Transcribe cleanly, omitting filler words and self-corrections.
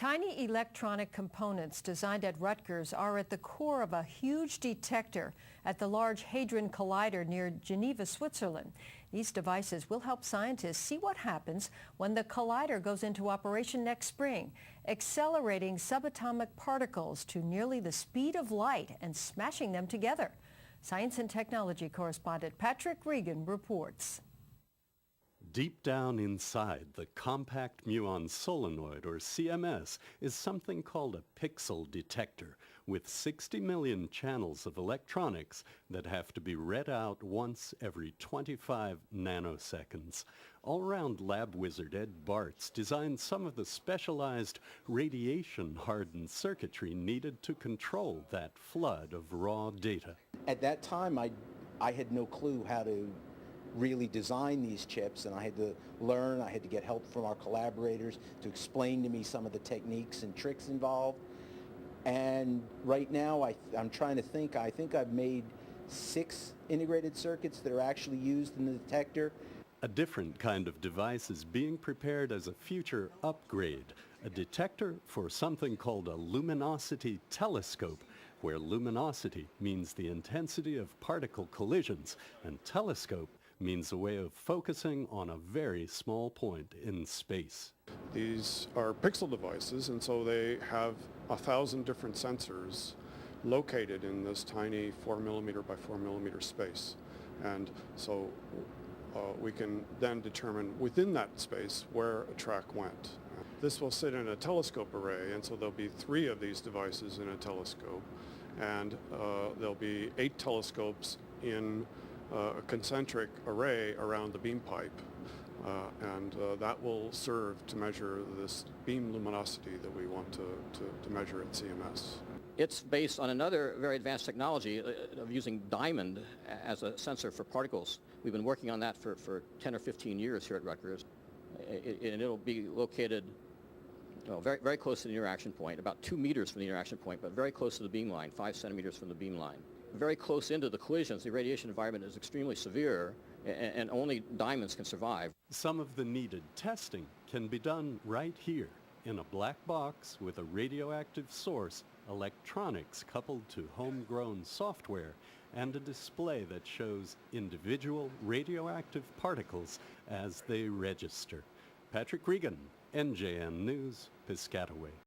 Tiny electronic components designed at Rutgers are at the core of a huge detector at the Large Hadron Collider near Geneva, Switzerland. These devices will help scientists see what happens when the collider goes into operation next spring, accelerating subatomic particles to nearly the speed of light and smashing them together. Science and technology correspondent Patrick Regan reports. Deep down inside the compact muon solenoid, or CMS, is something called a pixel detector, with 60 million channels of electronics that have to be read out once every 25 nanoseconds. All-round lab wizard Ed Bartz designed some of the specialized radiation-hardened circuitry needed to control that flood of raw data. At that time, I had no clue how to really design these chips, and I had to learn. I had to get help from our collaborators to explain to me some of the techniques and tricks involved. And right now I'm trying to think. I think I've made 6 integrated circuits that are actually used in the detector. A different kind of device is being prepared as a future upgrade, a detector for something called a luminosity telescope, where luminosity means the intensity of particle collisions and telescope means a way of focusing on a very small point in space. These are pixel devices, and so they have 1,000 different sensors located in this tiny 4 millimeter by 4 millimeter space. And so we can then determine within that space where a track went. This will sit in a telescope array, and so there'll be 3 of these devices in a telescope, and there'll be 8 telescopes in a concentric array around the beam pipe, and that will serve to measure this beam luminosity that we want to measure at CMS. It's based on another very advanced technology of using diamond as a sensor for particles. We've been working on that for 10 or 15 years here at Rutgers, and it'll be located very, very close to the interaction point, about 2 meters from the interaction point, but very close to the beam line, 5 centimeters from the beam line. Very close into the collisions. The radiation environment is extremely severe, and only diamonds can survive. Some of the needed testing can be done right here in a black box with a radioactive source, electronics coupled to homegrown software, and a display that shows individual radioactive particles as they register. Patrick Regan, NJN News, Piscataway.